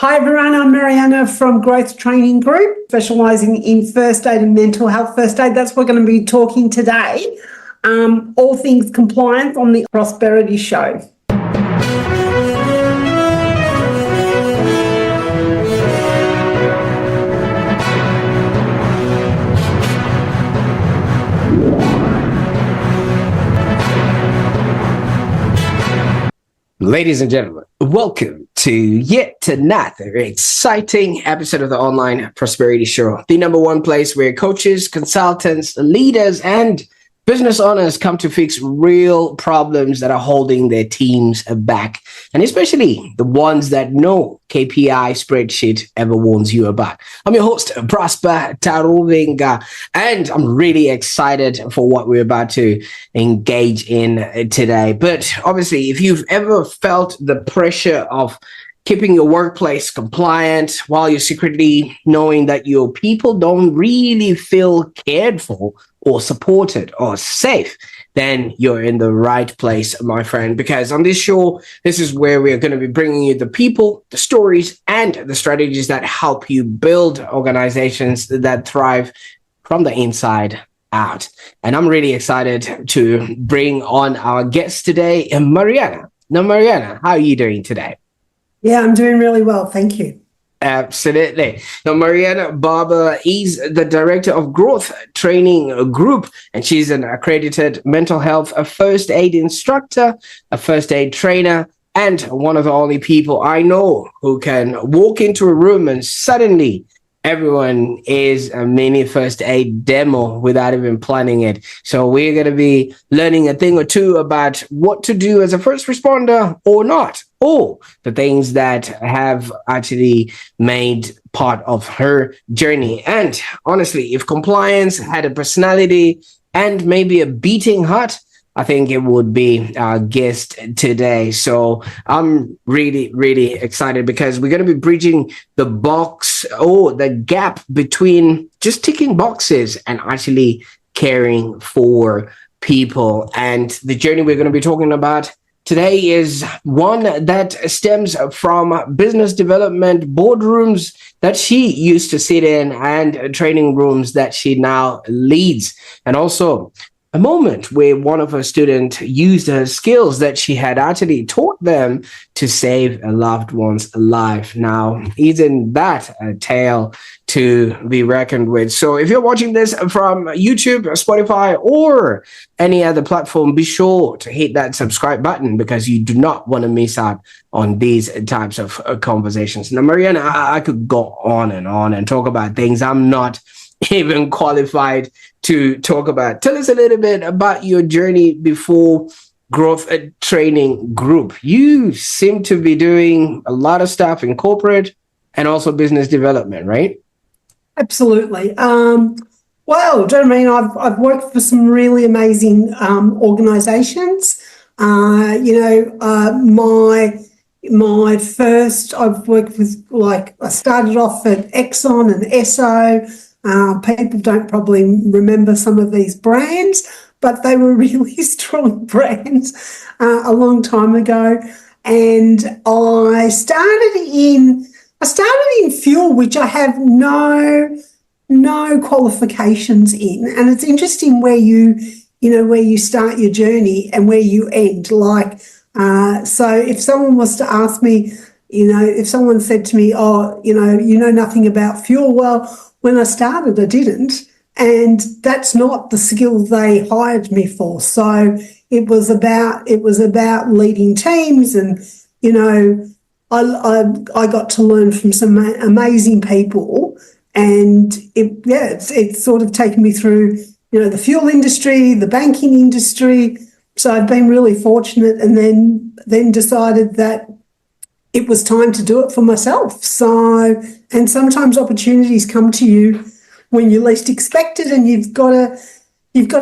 Hi everyone, I'm Marianna from Growth Training Group, specialising in first aid and mental health first aid. That's what we're going to be talking today. All things compliance on the Prosperity Show. Ladies and gentlemen, welcome to yet another exciting episode of the Online Prosperity Show, the number one place where coaches, consultants, leaders, and business owners come to fix real problems that are holding their teams back, and especially the ones that no KPI spreadsheet ever warns you about. I'm your host, Taruvinga, and I'm really excited for what we're about to engage in today. But obviously, if you've ever felt the pressure of keeping your workplace compliant while you're secretly knowing that your people don't really feel cared for or supported or safe, then you're in the right place, my friend, because on this show, this is where we're going to be bringing you the people, the stories, and the strategies that help you build organizations that thrive from the inside out. And I'm really excited to bring on our guest today, Marianna. Now, Marianna, how are you doing today? Yeah, I'm doing really well. Thank you. Absolutely. Now, Marianna Barba is the director of Growth Training Group, and she's an accredited mental health, a first aid instructor, a first aid trainer, and one of the only people I know who can walk into a room and suddenly everyone is a mini first aid demo without even planning it. So we're going to be learning a thing or two about what to do as a first responder or not, or the things that have actually made part of her journey. And honestly, if compliance had a personality and maybe a beating heart, I think it would be our guest today. So I'm really, really excited because we're going to be bridging the the gap between just ticking boxes and actually caring for people. And the journey we're going to be talking about today is one that stems from business development boardrooms that she used to sit in and training rooms that she now leads, and also a moment where one of her students used her skills that she had actually taught them to save a loved one's life. Now, isn't that a tale to be reckoned with? So if you're watching this from YouTube, Spotify, or any other platform, be sure to hit that subscribe button because you do not want to miss out on these types of conversations. Now, Marianna, I could go on and talk about things I'm not even qualified to talk about. Tell us a little bit about your journey before Growth Training Group. You seem to be doing a lot of stuff in corporate and also business development, right? Absolutely. Well, do you know what I mean? I've worked for some really amazing organisations. My first, I've worked with, I started off at Exxon and Esso. People don't probably remember some of these brands, but they were really strong brands a long time ago. And I started in fuel, which I have no qualifications in. And it's interesting where you start your journey and where you end. So if someone was to ask me, if someone said to me, oh, you know nothing about fuel, well, when I started, I didn't, and that's not the skill they hired me for. So it was about leading teams, and I got to learn from some amazing people, and it's sort of taken me through the fuel industry, the banking industry. So I've been really fortunate, and then decided that it was time to do it for myself. So, and sometimes opportunities come to you when you least expect it, and you've got to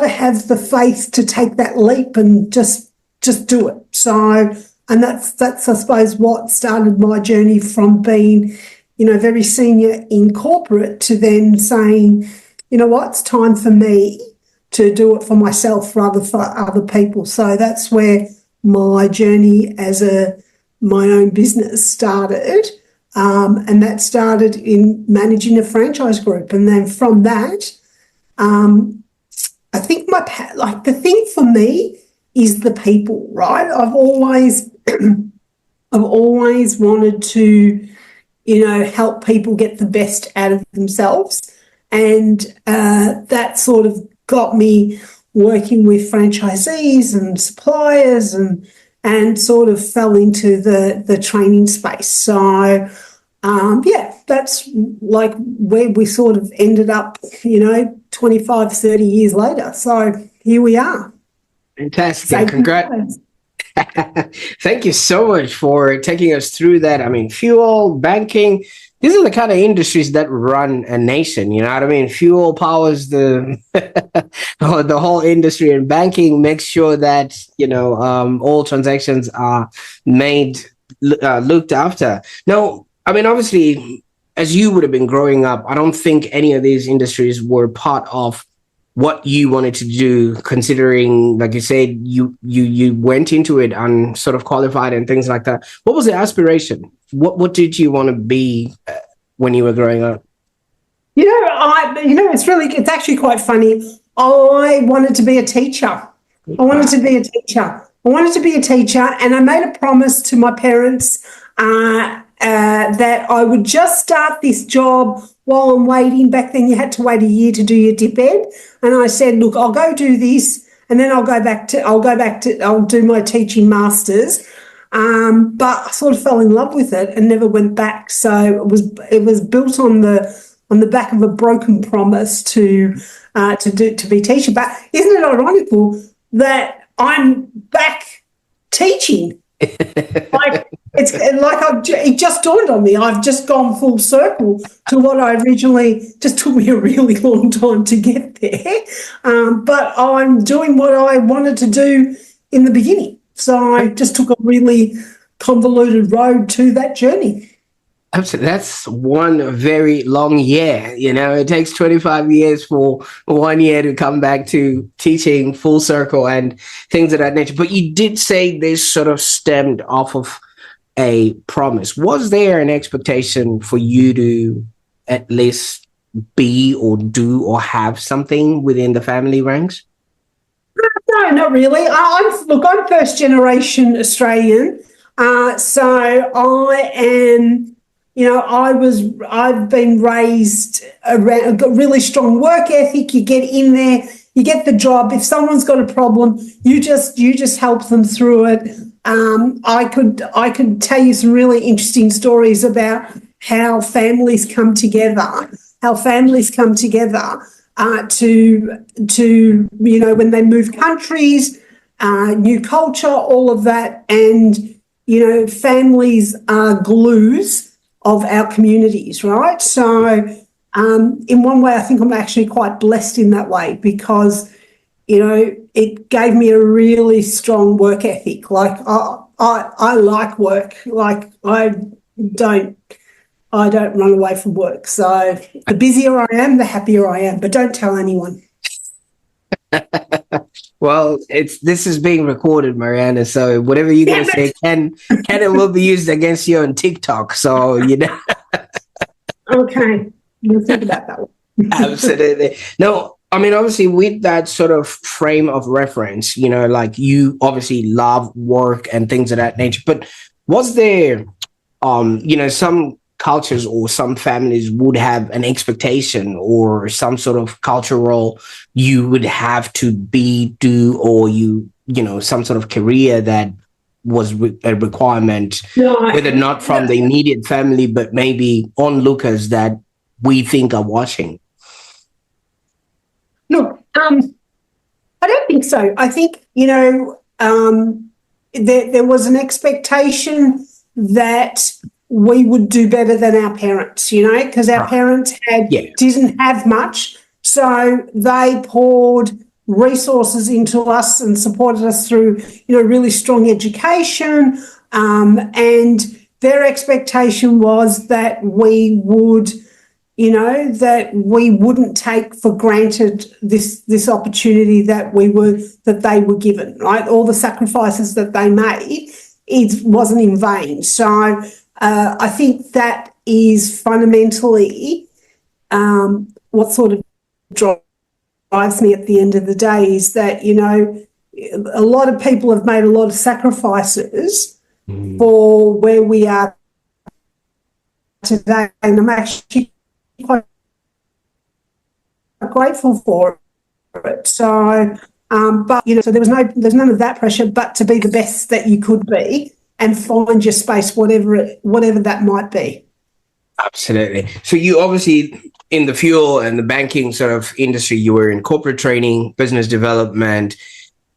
have the faith to take that leap and just do it. So, and that's I suppose what started my journey from being, very senior in corporate to then saying, it's time for me to do it for myself rather for other people. So that's where my journey as my own business started. And that started in managing a franchise group. And then from that, I think the thing for me is the people, right? I've always wanted to, help people get the best out of themselves. And that sort of got me working with franchisees and suppliers and sort of fell into the training space. So, that's like where we sort of ended up, 25, 30 years later. So here we are. Fantastic. Congrats. Thank you so much for taking us through that. I mean, fuel, banking, these are the kind of industries that run a nation. You know what I mean? Fuel powers the the whole industry, and banking makes sure that, all transactions are made, looked after. Now, I mean, obviously, as you would have been growing up, I don't think any of these industries were part of what you wanted to do, considering, like you said, you went into it and sort of qualified and things like that. What was the aspiration? What did you want to be when you were growing up? It's actually quite funny. I wanted to be a teacher. I wanted to be a teacher, and I made a promise to my parents that I would just start this job while I'm waiting. Back then you had to wait a year to do your dip ed. And I said, look, I'll go do this and then I'll do my teaching masters. But I sort of fell in love with it and never went back. So it was built on the back of a broken promise to be teaching. But isn't it ironical that I'm back teaching? It just dawned on me. I've just gone full circle to what I originally, just took me a really long time to get there. But I'm doing what I wanted to do in the beginning. So I just took a really convoluted road to that journey. Absolutely. That's one very long year. It takes 25 years for 1 year to come back to teaching full circle and things of that nature. But you did say this sort of stemmed off of a promise. Was there an expectation for you to at least be or do or have something within the family ranks? No, not really. I'm first generation Australian. So I am, I've been raised around, I've got really strong work ethic. You get in there, you get the job. If someone's got a problem, you just help them through it. I could tell you some really interesting stories about how families come together, to when they move countries, new culture, all of that. And, families are glues of our communities, right? So in one way, I think I'm actually quite blessed in that way because, it gave me a really strong work ethic. Like I like work. Like I don't run away from work. So the busier I am, the happier I am. But don't tell anyone. Well, this is being recorded, Marianna. So whatever you're gonna say can and will be used against you on TikTok. So Okay, we'll think about that one. Absolutely. No. I mean, obviously, with that sort of frame of reference, like you obviously love work and things of that nature. But was there, some cultures or some families would have an expectation or some sort of cultural you would have to do, or some sort of career that was a requirement, whether not from the immediate family, but maybe onlookers that we think are watching? Look, I don't think so. I think, there was an expectation that we would do better than our parents, because our parents didn't have much. So they poured resources into us and supported us through, really strong education. And their expectation was that we would, that we wouldn't take for granted this opportunity that they were given, right? All the sacrifices that they made, it wasn't in vain. So I think that is fundamentally what sort of drives me at the end of the day, is that, you know, a lot of people have made a lot of sacrifices for where we are today, and I'm actually quite grateful for it. So, but you know, so there's none of that pressure, but to be the best that you could be and find your space, whatever that might be. Absolutely. So you obviously, in the fuel and the banking sort of industry, you were in corporate training, business development.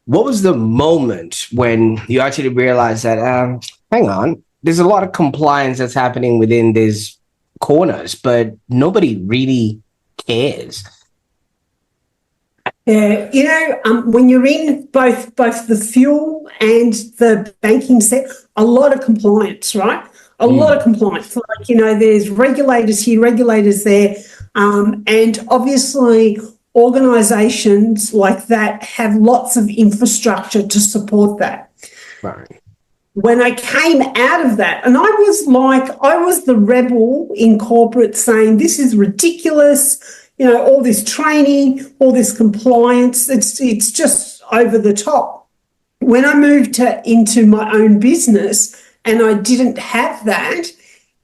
What was the moment when you actually realized that, hang on, there's a lot of compliance that's happening within these corners, but nobody really cares? Yeah, you know, when you're in both the fuel and the banking sector, a lot of compliance, right? A lot of compliance. Like, you know, there's regulators here, regulators there, and obviously organisations like that have lots of infrastructure to support that. Right. When I came out of that, and I was the rebel in corporate saying, this is ridiculous, you know, all this training, all this compliance, it's just over the top. When I moved into my own business and I didn't have that,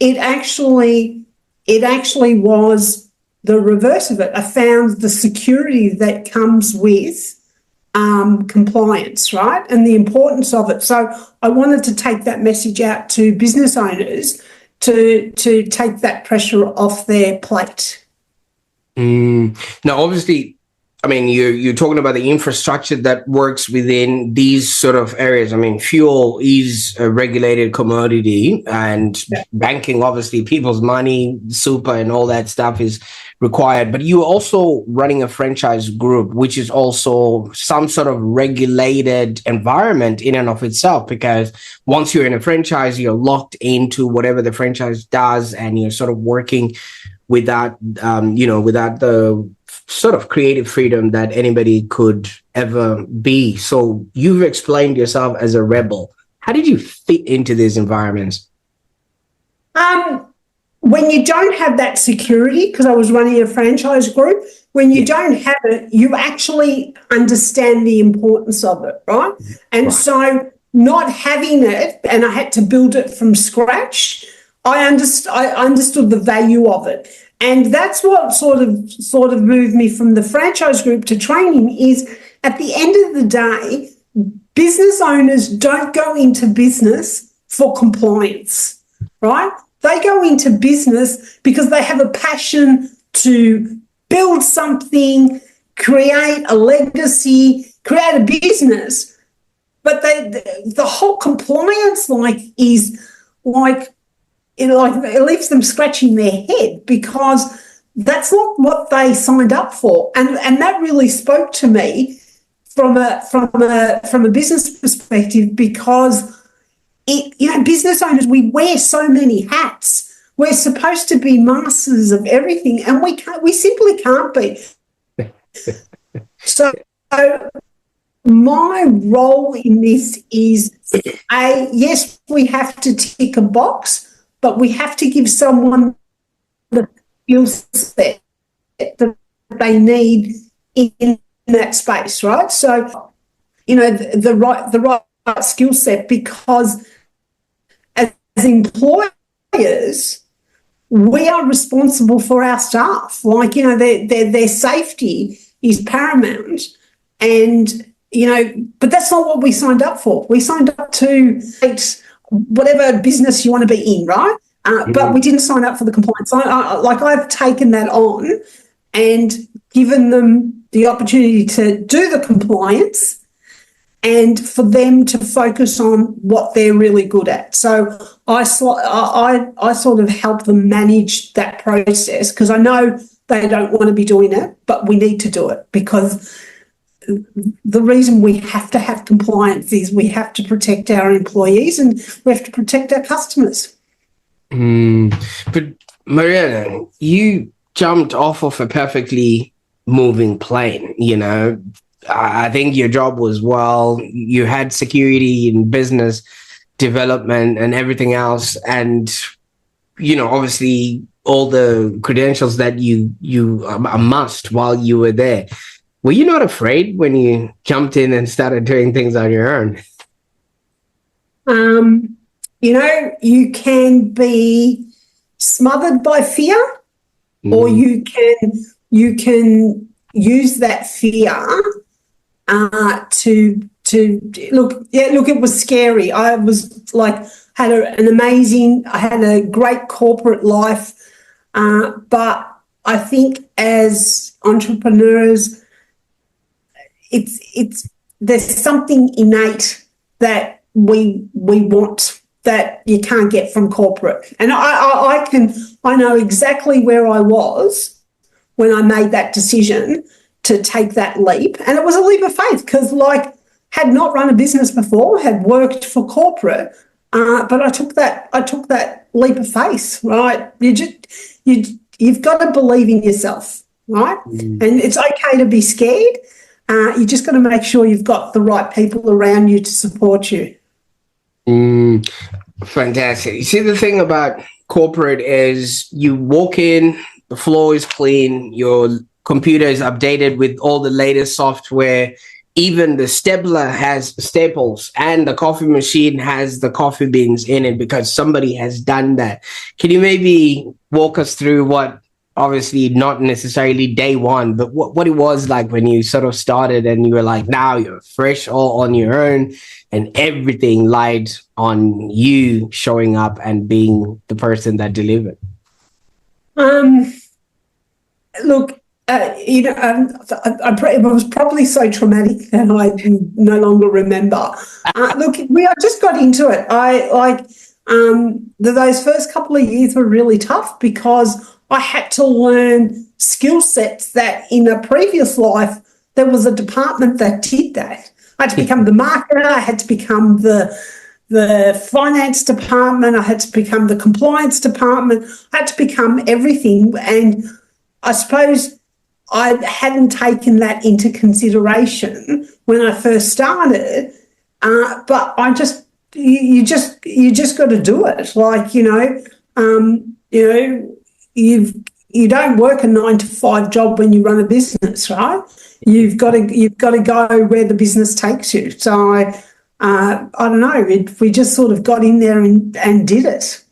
it actually was the reverse of it. I found the security that comes with compliance, right? And the importance of it. So I wanted to take that message out to business owners to take that pressure off their plate. Now, obviously, I mean, you're talking about the infrastructure that works within these sort of areas. I mean, fuel is a regulated commodity, and banking, obviously, people's money, super, and all that stuff is required. But you're also running a franchise group, which is also some sort of regulated environment in and of itself, because once you're in a franchise, you're locked into whatever the franchise does, and you're sort of working without, without the sort of creative freedom that anybody could ever be. So you've explained yourself as a rebel. How did you fit into these environments? When you don't have that security, because I was running a franchise group, when you don't have it, you actually understand the importance of it, right? And so not having it, and I had to build it from scratch, I understood the value of it. And that's what sort of moved me from the franchise group to training. Is at the end of the day, business owners don't go into business for compliance, right? They go into business because they have a passion to build something, create a legacy, create a business. But the whole compliance is like, you know, like it leaves them scratching their head, because that's not what they signed up for. And that really spoke to me from a business perspective, because business owners, we wear so many hats. We're supposed to be masters of everything, and we simply can't be. So my role in this is, yes, we have to tick a box, but we have to give someone the skill set that they need in that space, right? So, you know, the right skill set, because as employers, we are responsible for our staff. Like, you know, their safety is paramount, and but that's not what we signed up for. We signed up to whatever business you want to be in, right? But we didn't sign up for the compliance. I've taken that on and given them the opportunity to do the compliance, and for them to focus on what they're really good at. So I sort of help them manage that process, because I know they don't want to be doing it, but we need to do it, because the reason we have to have compliance is we have to protect our employees and we have to protect our customers. But Marianna, you jumped off of a perfectly moving plane, you know. I think your job was, well, you had security in business, development and everything else, and obviously all the credentials that you amassed while you were there. Were you not afraid when you jumped in and started doing things on your own? You can be smothered by fear, or you can use that fear to look. Yeah, look, it was scary. I was like I had a great corporate life, but I think as entrepreneurs, there's something innate that we want that you can't get from corporate. And I know exactly where I was when I made that decision to take that leap. And it was a leap of faith because had not run a business before, had worked for corporate, but I took that leap of faith, right? You've got to believe in yourself, right? And it's okay to be scared. You just got to make sure you've got the right people around you to support you. Fantastic. You see, the thing about corporate is you walk in, the floor is clean, your computer is updated with all the latest software, even the stapler has staples, and the coffee machine has the coffee beans in it because somebody has done that. Can you maybe walk us through what, obviously not necessarily day one, but what it was like when you sort of started and you were like, now you're fresh all on your own and everything lied on you showing up and being the person that delivered? Look, it was probably so traumatic that I no longer remember. Look, I just got into it. Those first couple of years were really tough because I had to learn skill sets that in a previous life, there was a department that did that. I had to become the marketer. I had to become the finance department. I had to become the compliance department. I had to become everything. And I suppose I hadn't taken that into consideration when I first started. But you just got to do it. You don't work a 9-to-5 job when you run a business, right? You've got to go where the business takes you. So I don't know. We just sort of got in there and did it.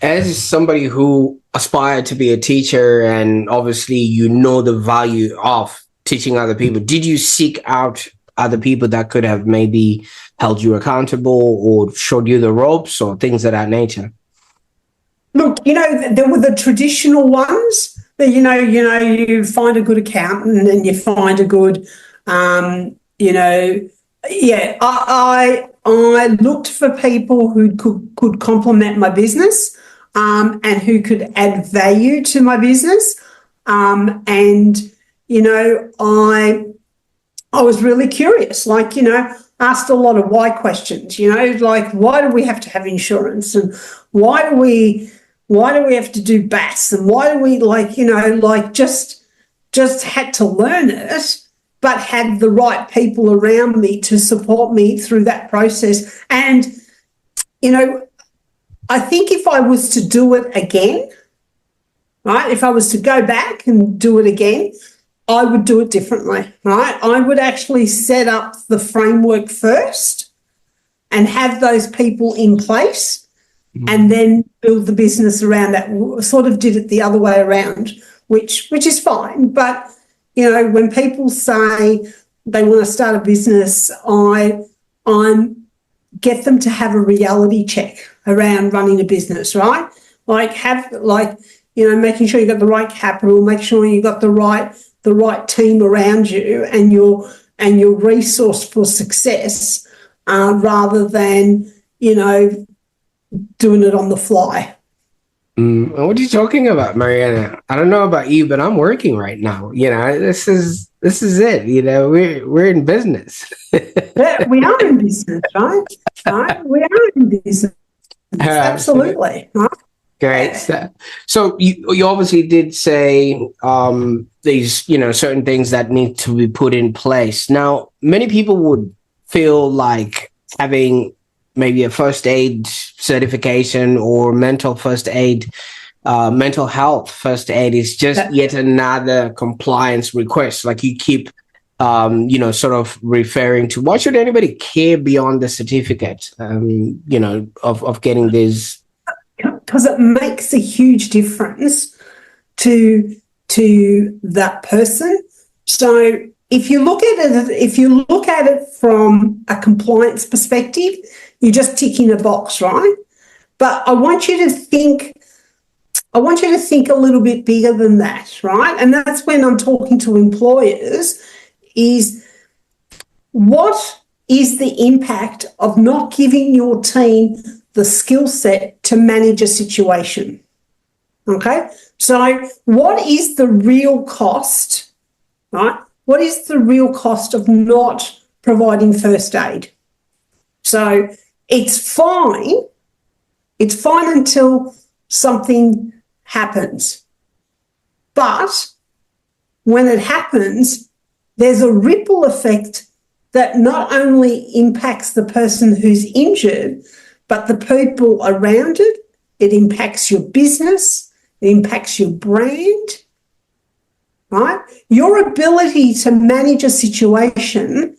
As somebody who aspired to be a teacher, and obviously the value of teaching other people, did you seek out other people that could have maybe held you accountable or showed you the ropes or things of that nature? Look, there were the traditional ones that, you find a good accountant and you find a good, I looked for people who could complement my business and who could add value to my business. I was really curious, asked a lot of why questions, why do we have to have insurance, and why do we have to do BAS, and why do we just had to learn it, but had the right people around me to support me through that process. And, I think if I was to do it again, right, if I was to go back and do it again, I would do it differently, right? I would actually set up the framework first and have those people in place and then build the business around that. Sort of did it the other way around, which is fine. But, when people say they want to start a business, I get them to have a reality check around running a business, right? Making sure you've got the right capital, make sure you've got the right team around you and your resource for success, rather than, doing it on the fly. What are you talking about, Marianna? I don't know about you, but I'm working right now. This is it. We're in business. Yeah, we are in business, right? We are in business. Absolutely. Right? Great. So you obviously did say these, certain things that need to be put in place. Now, many people would feel like having maybe a first aid certification or mental first aid, mental health first aid is just yet another compliance request. Like you keep, sort of referring to. Why should anybody care beyond the certificate, of getting this? Because it makes a huge difference to that person. So if you look at it from a compliance perspective, you're just ticking a box, right? But I want you to think a little bit bigger than that, right? And that's when I'm talking to employers, is what is the impact of not giving your team the skill set to manage a situation? Okay, so what is the real cost, right? What is the real cost of not providing first aid? So it's fine until something happens. But when it happens, there's a ripple effect that not only impacts the person who's injured, but the people around it. It impacts your business, it impacts your brand, right? Your ability to manage a situation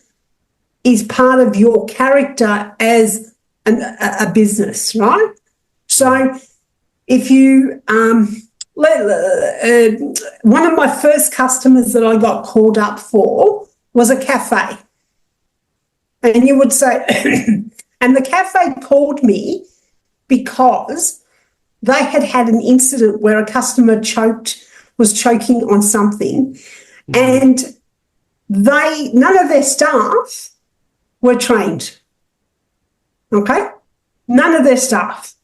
is part of your character as a business, right? So if you, one of my first customers that I got called up for was a cafe. And you would say, and the cafe called me because they had an incident where a customer was choking on something, and none of their staff were trained. Okay? None of their staff,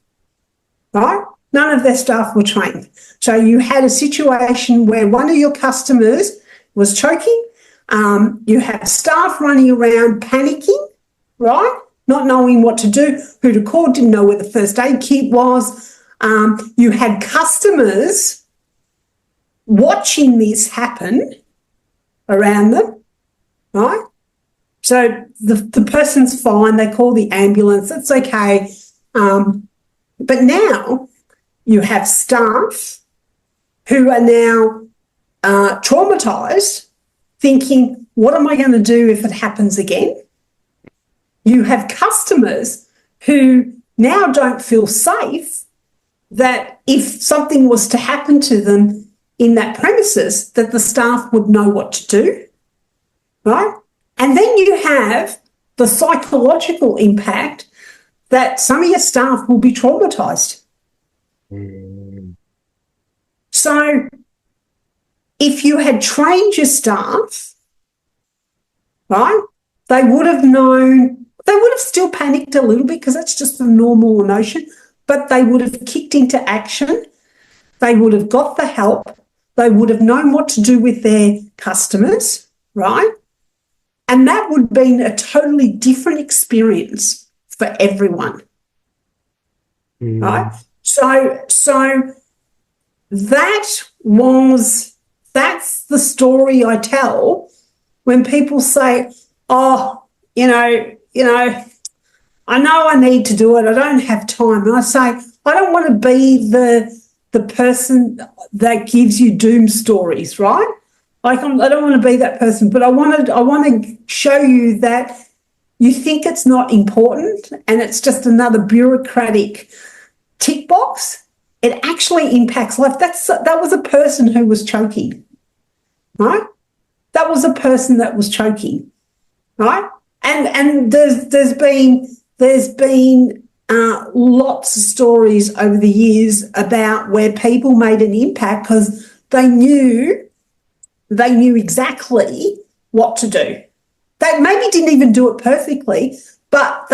right? None of their staff were trained. So you had a situation where one of your customers was choking. You had staff running around panicking, right? Not knowing what to do, who to call, didn't know where the first aid kit was. You had customers watching this happen around them, right? So the person's fine, they call the ambulance, it's okay. But now you have staff who are now traumatised, thinking, what am I going to do if it happens again? You have customers who now don't feel safe that if something was to happen to them in that premises, that the staff would know what to do, right? And then you have the psychological impact that some of your staff will be traumatised. So if you had trained your staff, right, they would have known, they would have still panicked a little bit because that's just a normal emotion, but they would have kicked into action. They would have got the help. They would have known what to do with their customers, right? And that would have been a totally different experience for everyone, right? So that's the story I tell when people say, oh, I know I need to do it, I don't have time. And I say, I don't want to be the person that gives you doom stories, right? I don't want to be that person, but I want to show you that you think it's not important and it's just another bureaucratic tick box. It actually impacts life. That was a person who was choking, right? That was a person that was choking, right? And there's been lots of stories over the years about where people made an impact because they knew exactly what to do. They maybe didn't even do it perfectly, but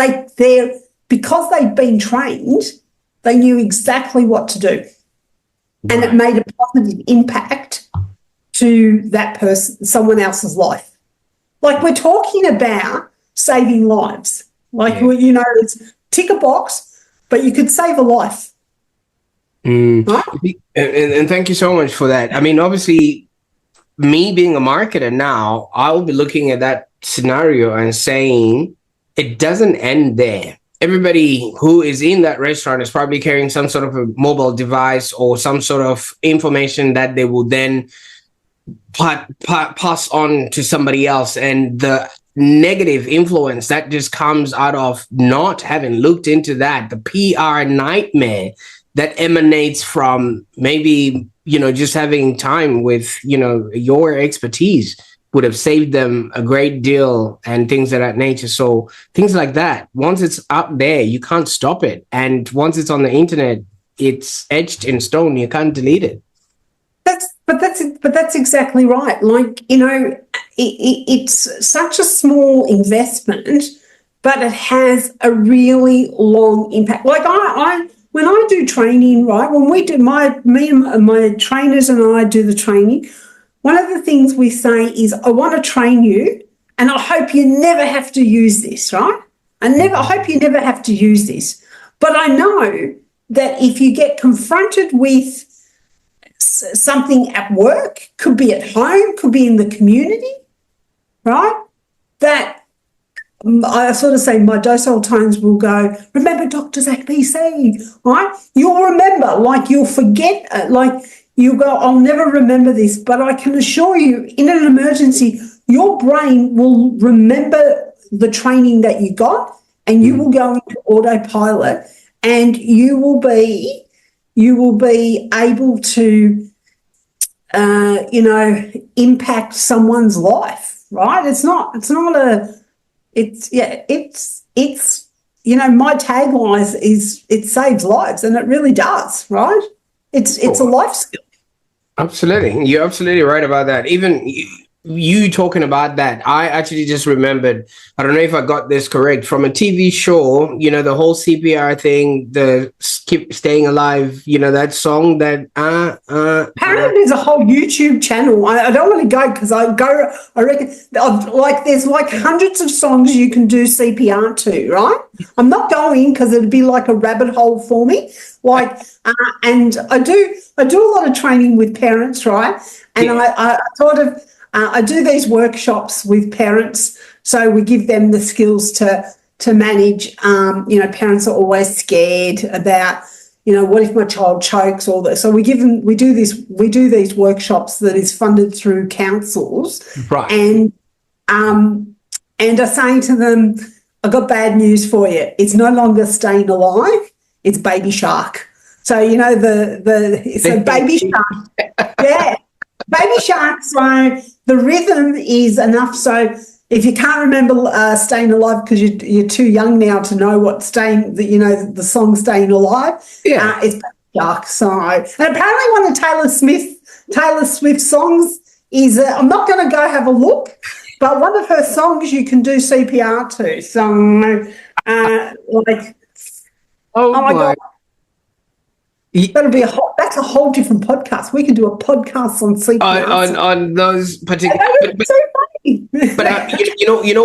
because they'd been trained, they knew exactly what to do. Right. And it made a positive impact to that person, someone else's life. Like we're talking about saving lives. Like, it's tick a box, but you could save a life. Right? And thank you so much for that. I mean, obviously, me being a marketer now, I'll be looking at that scenario and saying it doesn't end there. everybody who is in that restaurant is probably carrying some sort of a mobile device or some sort of information that they will then pass on to somebody else, and the negative influence that just comes out of not having looked into that, the PR nightmare that emanates from maybe, just having time with, your expertise would have saved them a great deal and things of that nature. So things like that, once it's up there, you can't stop it. And once it's on the internet, it's etched in stone. You can't delete it. But that's exactly right. Like, it's such a small investment, but it has a really long impact. Like when I do training, right, when we do me and my trainers and I do the training, one of the things we say is, I want to train you and I hope you never have to use this, right? I hope you never have to use this. But I know that if you get confronted with something at work, could be at home, could be in the community, right? That I sort of say my docile tones will go, remember Dr. Zach BC, right? You'll remember, like you'll forget, like you'll go, I'll never remember this, but I can assure you in an emergency, your brain will remember the training that you got and you will go into autopilot and you will be able to, impact someone's life, right? My tagline is it saves lives, and it really does, right? It's a life skill. Absolutely. You're absolutely right about that. Even you talking about that, I actually just remembered, I don't know if I got this correct, from a TV show, the whole CPR thing, the keep staying alive, that song that apparently there's a whole YouTube channel. I don't want to go because I reckon there's like hundreds of songs you can do CPR to, right? I'm not going because it'd be like a rabbit hole for me. And I do a lot of training with parents, right? And yeah. I do these workshops with parents, so we give them the skills to manage. Parents are always scared about, what if my child chokes, all that. So we do these workshops that is funded through councils, right? And I say to them, I've got bad news for you. It's no longer Staying Alive. It's Baby Shark. So so Baby Shark, yeah. Baby Shark, so the rhythm is enough. So if you can't remember Staying Alive because you're too young now to know what the song Staying Alive, it's Baby Shark. So, and apparently one of Taylor Swift songs is, I'm not going to go have a look, but one of her songs you can do CPR to. So, oh my God. That's a whole different podcast. We can do a podcast on CPR. On those particular. But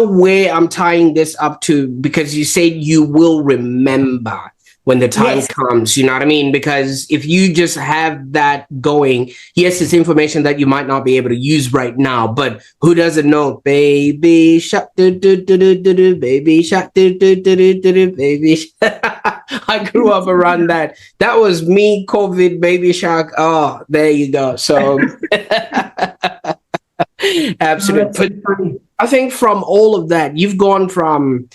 where I'm tying this up to, because you said you will remember when the time comes, you know what I mean? Because if you just have that going, yes, it's information that you might not be able to use right now, but who doesn't know? Baby shark, baby shark, baby shark. I grew up around that. That was me, COVID, Baby Shark. Oh, there you go. So absolutely. But I think from all of that, you've gone from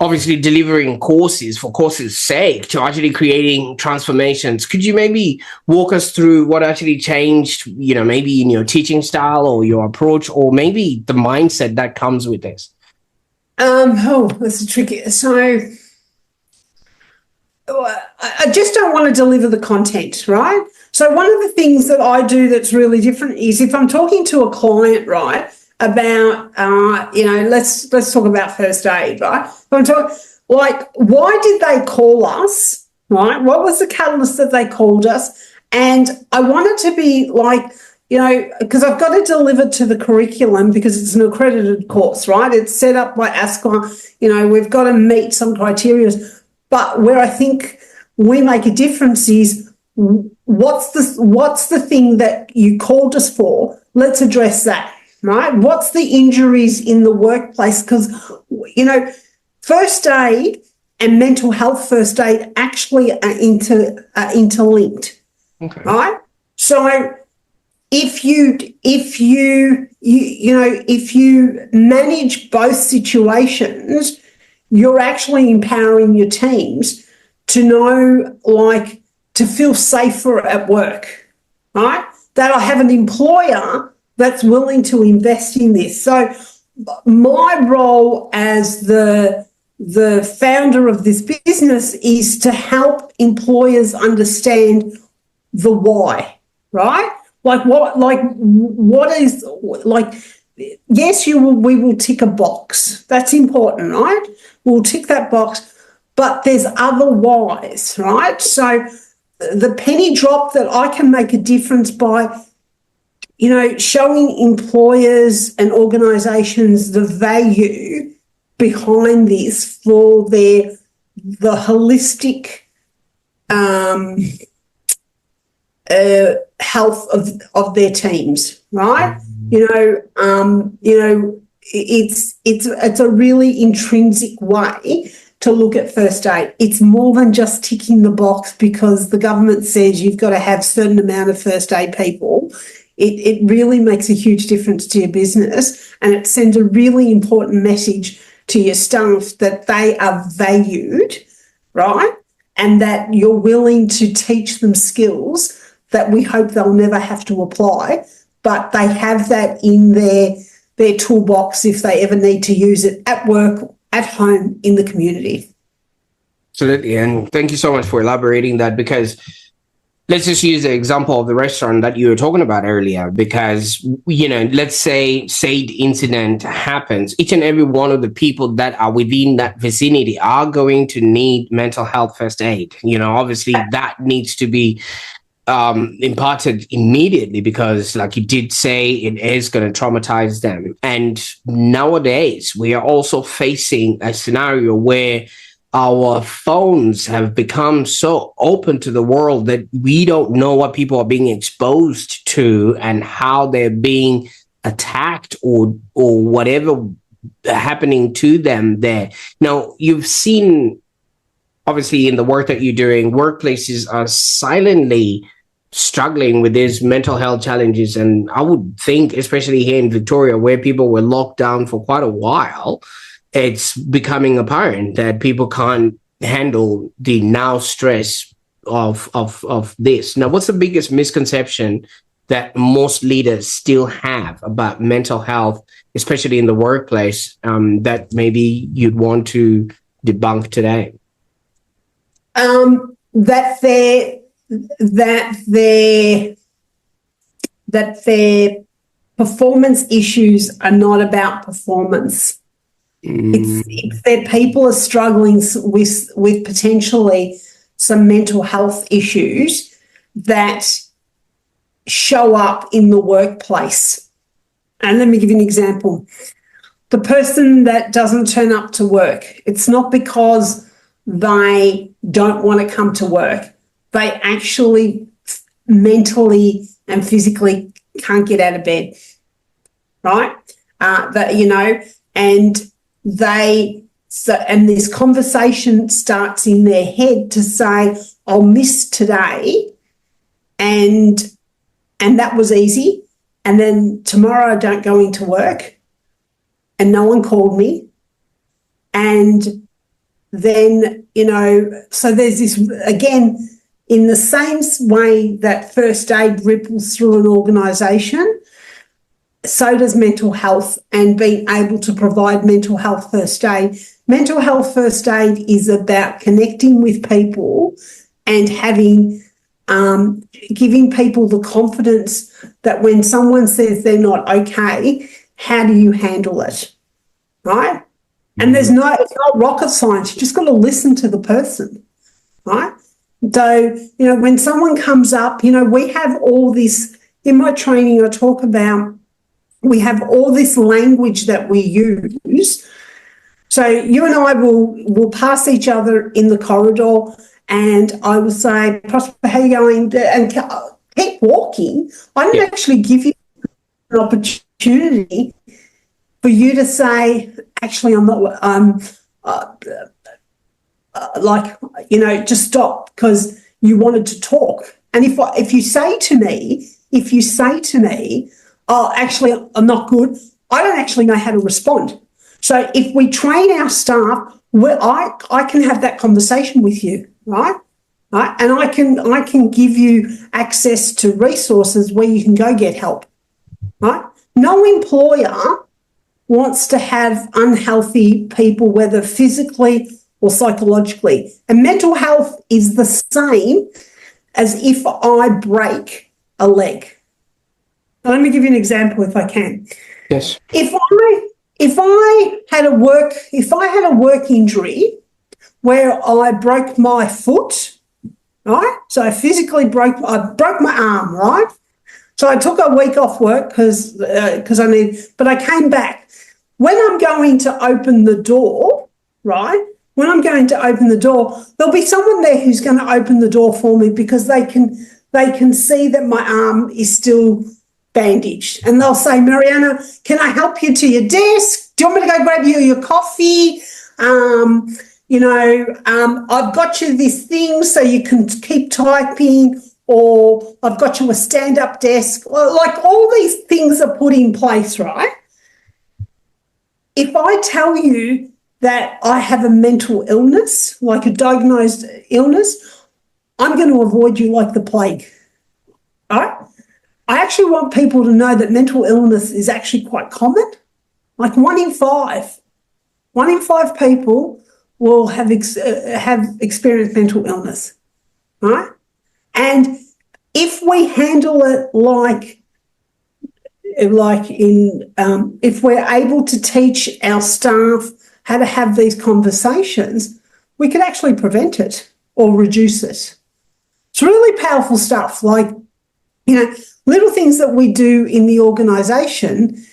obviously delivering courses for courses' sake to actually creating transformations. Could you maybe walk us through what actually changed, maybe in your teaching style or your approach, or maybe the mindset that comes with this? That's a tricky. So I just don't want to deliver the content, right? So one of the things that I do that's really different is if I'm talking to a client, right, about, let's talk about first aid, right? If I'm talking, why did they call us, right? What was the catalyst that they called us? And I want it to be because I've got to deliver to the curriculum because it's an accredited course, right? It's set up by ASCA, we've got to meet some criteria. But where I think we make a difference is what's the thing that you called us for? Let's address that, right? What's the injuries in the workplace? Because, first aid and mental health first aid actually are interlinked, Okay. right? So if you manage both situations, you're actually empowering your teams to know, like, to feel safer at work, right? That I have an employer that's willing to invest in this. So my role as the founder of this business is to help employers understand the why, right? What is, like, yes, we will tick a box. That's important, right? We'll tick that box, but there's other whys, right? So the penny drop that I can make a difference by, showing employers and organisations the value behind this for the holistic health of their teams, right? It's a really intrinsic way to look at first aid. It's more than just ticking the box because the government says you've got to have a certain amount of first aid people. It really makes a huge difference to your business, and it sends a really important message to your staff that they are valued, right? And that you're willing to teach them skills that we hope they'll never have to apply, but they have that in their toolbox if they ever need to use it at work, at home, in the community. Absolutely. And thank you so much for elaborating that, because let's just use the example of the restaurant that you were talking about earlier, because, let's say incident happens. Each and every one of the people that are within that vicinity are going to need mental health first aid. Obviously that needs to be imparted immediately, because, like you did say, it is going to traumatize them. And nowadays we are also facing a scenario where our phones have become so open to the world that we don't know what people are being exposed to and how they're being attacked or whatever happening to them there. Now, you've seen, obviously, in the work that you're doing, workplaces are silently struggling with these mental health challenges. And I would think, especially here in Victoria, where people were locked down for quite a while, it's becoming apparent that people can't handle the now stress of this. Now, what's the biggest misconception that most leaders still have about mental health, especially in the workplace, that maybe you'd want to debunk today? That their performance issues are not about performance. It's that people are struggling with potentially some mental health issues that show up in the workplace. And let me give you an example. The person that doesn't turn up to work, it's not because they don't want to come to work. They actually mentally and physically can't get out of bed, right? And this conversation starts in their head to say, I'll miss today, and that was easy. And then tomorrow I don't go into work and no one called me. And then, so there's this, again, in the same way that first aid ripples through an organisation, so does mental health and being able to provide mental health first aid. Mental health first aid is about connecting with people and giving people the confidence that when someone says they're not okay, how do you handle it, right? And it's not rocket science. You just got to listen to the person, right? So, when someone comes up, we have all this, in my training I talk about, we have all this language that we use. So you and I will pass each other in the corridor and I will say, Prosper, how are you going? And keep walking. I don't actually give you an opportunity for you to say, actually, I'm not, just stop because you wanted to talk. And if you say to me, oh, actually, I'm not good, I don't actually know how to respond. So if we train our staff, I can have that conversation with you, right? Right? And I can give you access to resources where you can go get help, right? No employer wants to have unhealthy people, whether physically or psychologically. And mental health is the same as if I break a leg. Now, let me give you an example if I can. Yes. If I had a work injury where I broke my foot, right? So I broke my arm, right? So I took a week off work because but I came back. When I'm going to open the door, right? When I'm going to open the door, there'll be someone there who's going to open the door for me because they can see that my arm is still bandaged. And they'll say, Marianna, can I help you to your desk? Do you want me to go grab you your coffee? I've got you this thing so you can keep typing, or I've got you a stand-up desk. Like, all these things are put in place, right? If I tell you that I have a mental illness, like a diagnosed illness, I'm going to avoid you like the plague, right? I actually want people to know that mental illness is actually quite common. Like 1 in 5 people will have experienced mental illness, right? And if we handle it if we're able to teach our staff how to have these conversations, we can actually prevent it or reduce it. It's really powerful stuff. Like, little things that we do in the organisation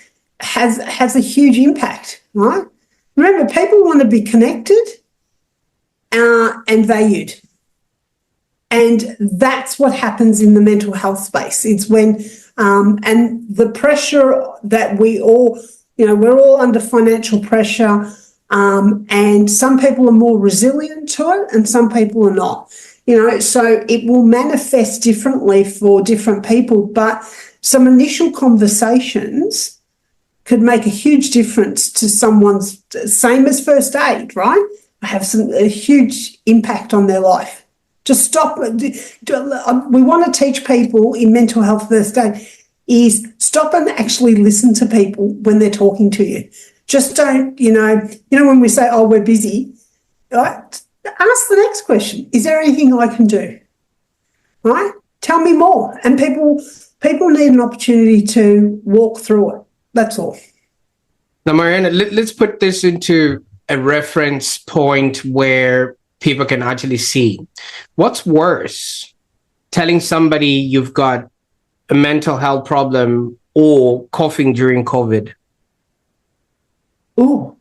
has a huge impact, right? Remember, people want to be connected and valued. And that's what happens in the mental health space. It's when, and the pressure that we're all under financial pressure, and some people are more resilient to it and some people are not. So it will manifest differently for different people, but some initial conversations could make a huge difference to someone's, same as first aid, right? Have a huge impact on their life. Just stop. We want to teach people in mental health first aid is stop and actually listen to people when they're talking to you. Just don't, when we say, oh, we're busy, right? Ask the next question. Is there anything I can do? Right? Tell me more. And people need an opportunity to walk through it. That's all. Now, Marianna, let's put this into a reference point where people can actually see. What's worse, telling somebody you've got a mental health problem or coughing during COVID? Ooh.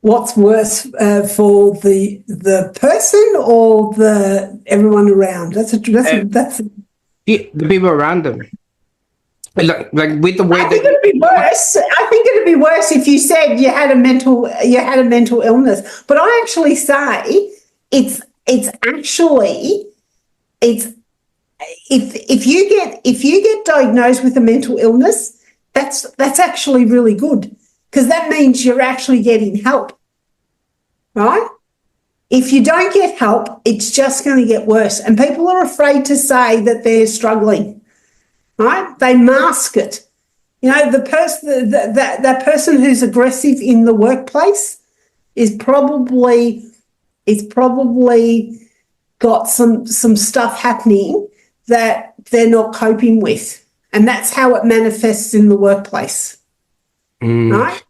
What's worse for the person or the everyone around? That's the people around them. Like with the way I think it'd be worse. I think it'd be worse if you said you had a mental illness. But I actually say it's if you get diagnosed with a mental illness, that's actually really good, because that means you're actually getting help, right? If you don't get help, it's just going to get worse, and people are afraid to say that they're struggling. Right? They mask it. That person who's aggressive in the workplace is probably got some stuff happening that they're not coping with, and that's how it manifests in the workplace. Right?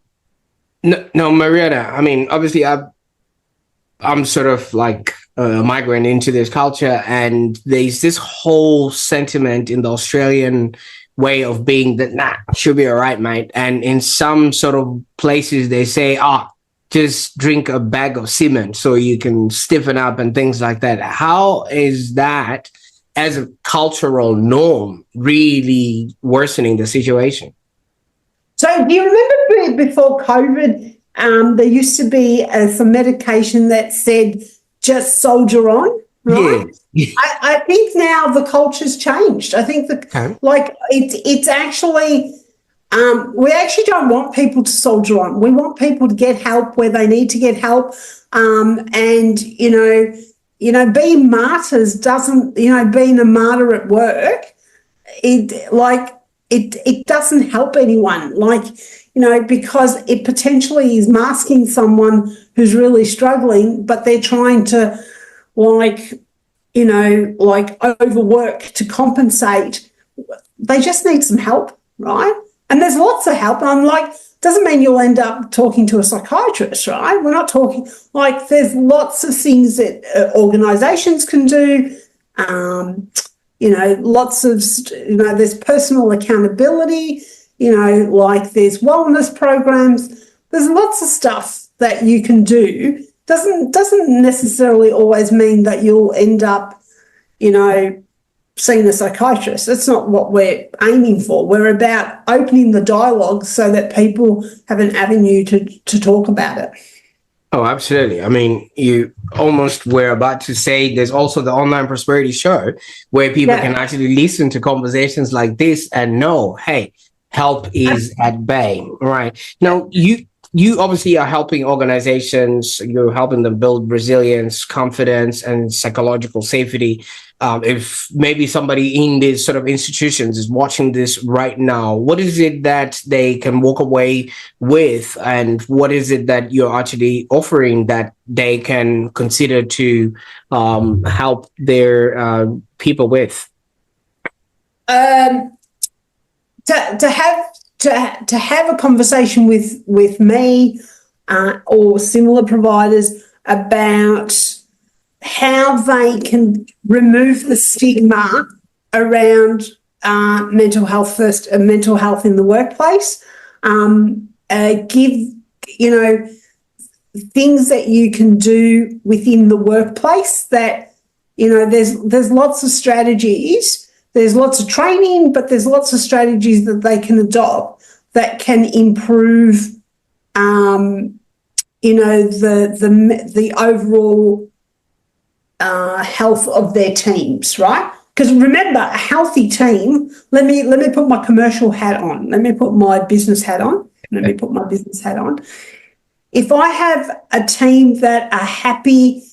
No, Marianna. I mean, obviously, I'm sort of like a migrant into this culture, and there's this whole sentiment in the Australian way of being that should be all right, mate. And in some sort of places they say, just drink a bag of cement so you can stiffen up and things like that. How is that as a cultural norm really worsening the situation? So do you remember before COVID, There used to be some medication that said just soldier on, right? Yeah. I think now the culture's changed. I think Okay. it's actually we actually don't want people to soldier on. We want people to get help where they need to get help. And being martyrs doesn't, being a martyr at work, it doesn't help anyone. Because it potentially is masking someone who's really struggling, but they're trying to overwork to compensate. They just need some help, right? And there's lots of help. And I'm like, doesn't mean you'll end up talking to a psychiatrist, right? We're not talking, there's lots of things that organisations can do. Lots of, there's personal accountability, there's wellness programs. There's lots of stuff that you can do. Doesn't necessarily always mean that you'll end up, seeing a psychiatrist. That's not what we're aiming for. We're about opening the dialogue so that people have an avenue to talk about it. Oh, absolutely. I mean, you almost were about to say there's also the Online Prosperity Show where people can actually listen to conversations like this and know, hey, help is at bay. Right. Now, you obviously are helping organizations, you're helping them build resilience, confidence, and psychological safety. If maybe somebody in these sort of institutions is watching this right now, what is it that they can walk away with? And what is it that you're actually offering that they can consider to help their people with? To have a conversation with me or similar providers about how they can remove the stigma around mental health in the workplace, give things that you can do within the workplace that there's lots of strategies. There's lots of training, but there's lots of strategies that they can adopt that can improve, the overall health of their teams, right? Because remember, a healthy team. Let me put my commercial hat on. Let me put my business hat on. If I have a team that are happy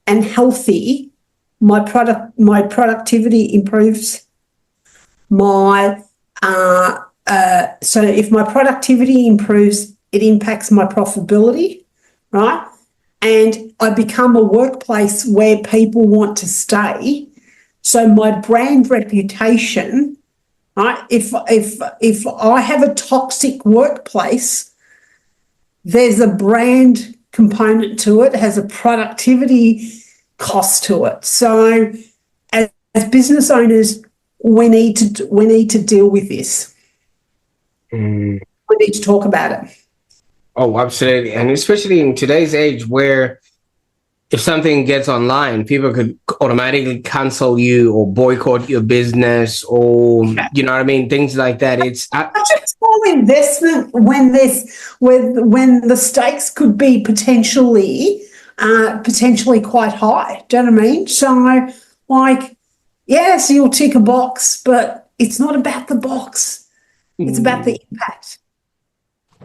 and healthy, my productivity improves. So if my productivity improves, it impacts my profitability, right? And I become a workplace where people want to stay. So my brand reputation, right? If I have a toxic workplace, there's a brand component to it, has a productivity cost to it. So as business owners, we need to deal with this. We need to talk about it. Oh, absolutely. And especially in today's age where if something gets online, people could automatically cancel you or boycott your business or, you know what I mean? Things like that. It's such a small investment when the stakes could be potentially quite high. Do you know what I mean? So yes, you'll tick a box, but it's not about the box. It's about the impact.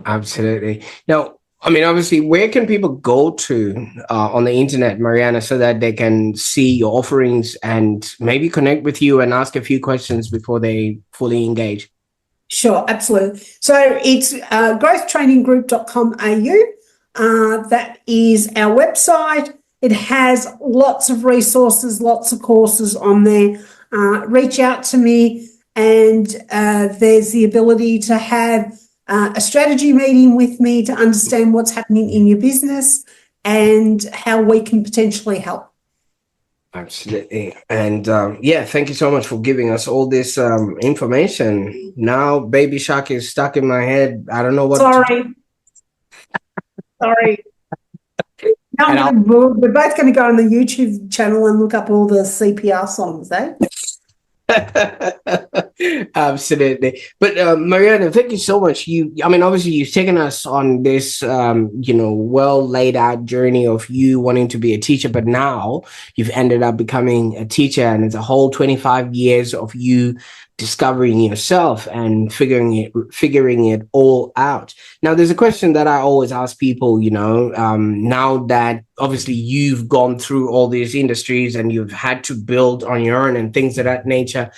Absolutely. Now, I mean, obviously, where can people go to on the internet, Marianna, so that they can see your offerings and maybe connect with you and ask a few questions before they fully engage? Sure, absolutely. So it's growthtraininggroup.com.au. That is our website. It has lots of resources, lots of courses on there. Reach out to me, and there's the ability to have a strategy meeting with me to understand what's happening in your business and how we can potentially help. Absolutely. And thank you so much for giving us all this information. Now, Baby Shark is stuck in my head. I don't know what. Sorry. No, we're both going to go on the YouTube channel and look up all the CPR songs, eh? Absolutely. But Marianna, thank you so much. I mean, obviously you've taken us on this, well laid out journey of you wanting to be a teacher, but now you've ended up becoming a teacher, and it's a whole 25 years of you discovering yourself and figuring it all out. Now, there's a question that I always ask people, now that obviously you've gone through all these industries and you've had to build on your own and things of that nature.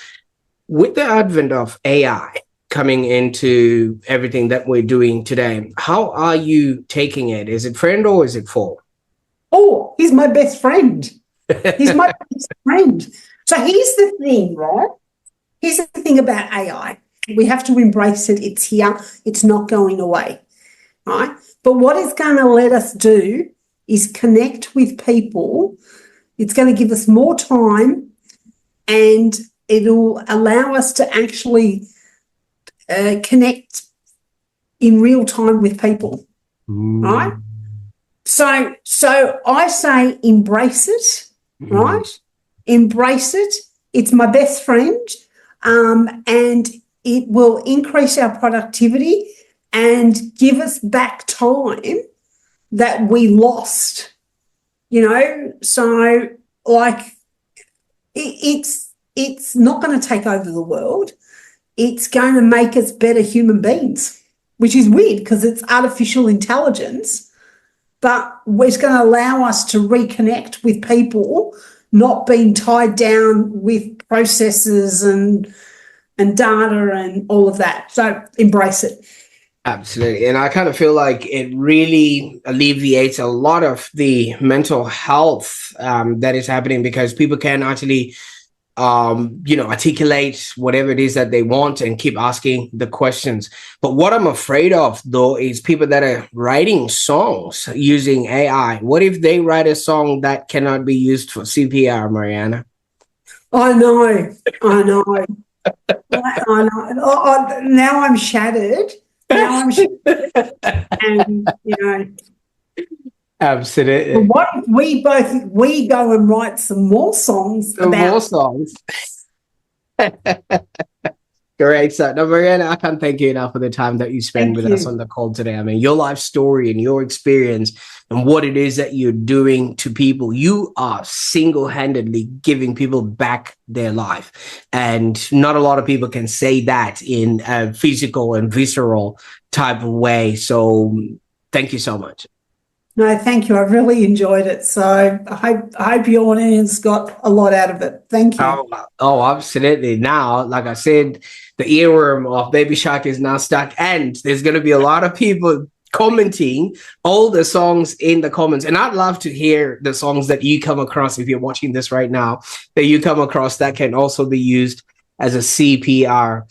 With the advent of AI coming into everything that we're doing today, how are you taking it? Is it friend or is it foe? Oh, he's my best friend. He's my best friend. So here's the thing, right? Here's the thing about AI. We have to embrace it. It's here. It's not going away, right? But what it's going to let us do is connect with people. It's going to give us more time, and it'll allow us to actually connect in real time with people, right? So I say embrace it, right? Embrace it. It's my best friend, and it will increase our productivity and give us back time that we lost, So like it's not going to take over the world. It's going to make us better human beings, which is weird because it's artificial intelligence, but it's going to allow us to reconnect with people, not being tied down with processes and data and all of that. So embrace it. Absolutely. And I kind of feel like it really alleviates a lot of the mental health that is happening, because people can actually articulate whatever it is that they want and keep asking the questions. But what I'm afraid of, though, is people that are writing songs using AI. What if they write a song that cannot be used for CPR, Marianna? I know. I know. Now I'm shattered. And Absolutely. What if we go and write some more songs More songs. Great. So, now, Marianna, I can't thank you enough for the time that you spend with us on the call today. I mean, your life story and your experience and what it is that you're doing to people. You are single-handedly giving people back their life. And not a lot of people can say that in a physical and visceral type of way. So thank you so much. No, thank you. I really enjoyed it. So I hope your audience got a lot out of it. Thank you. Oh, absolutely. Now, like I said, the earworm of Baby Shark is now stuck, and there's going to be a lot of people commenting all the songs in the comments. And I'd love to hear the songs that you come across, if you're watching this right now, that you come across that can also be used as a CPR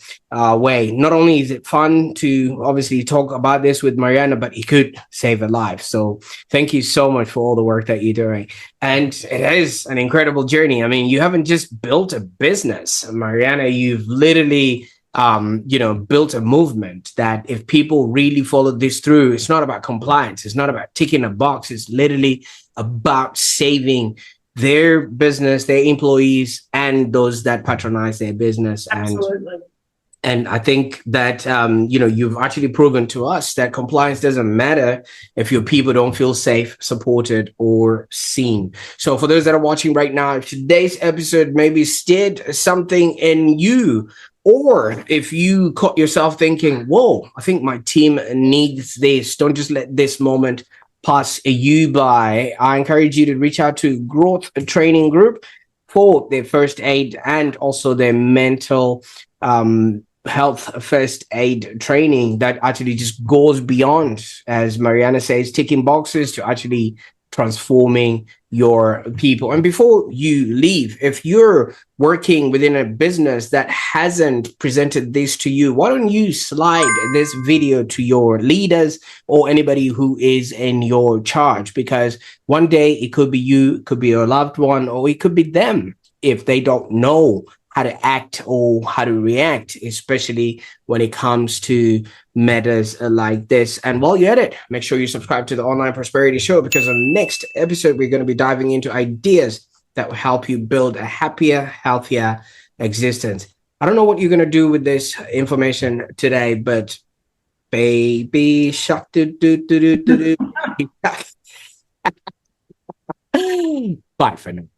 way. Not only is it fun to obviously talk about this with Marianna, but it could save a life. So thank you so much for all the work that you're doing. And it is an incredible journey. I mean, you haven't just built a business, Marianna, you've literally built a movement that if people really follow this through, it's not about compliance. It's not about ticking a box. It's literally about saving their business, their employees, and those that patronize their business. Absolutely. And I think that, you've actually proven to us that compliance doesn't matter if your people don't feel safe, supported, or seen. So for those that are watching right now, if today's episode maybe stirred something in you, or if you caught yourself thinking, whoa, I think my team needs this, don't just let this moment pass you by. I encourage you to reach out to Growth Training Group for their first aid and also their mental health first aid training that actually just goes beyond, as Marianna says, ticking boxes to actually transforming your people. And before you leave, if you're working within a business that hasn't presented this to you, why don't you slide this video to your leaders or anybody who is in your charge? Because one day it could be you, it could be your loved one, or it could be them if they don't know how to act or how to react, especially when it comes to matters like this. And while you're at it, make sure you subscribe to the Online Prosperity Show, because on the next episode, we're going to be diving into ideas that will help you build a happier, healthier existence. I don't know what you're going to do with this information today, but baby shark, do, do, do, do, do, do. Bye for now.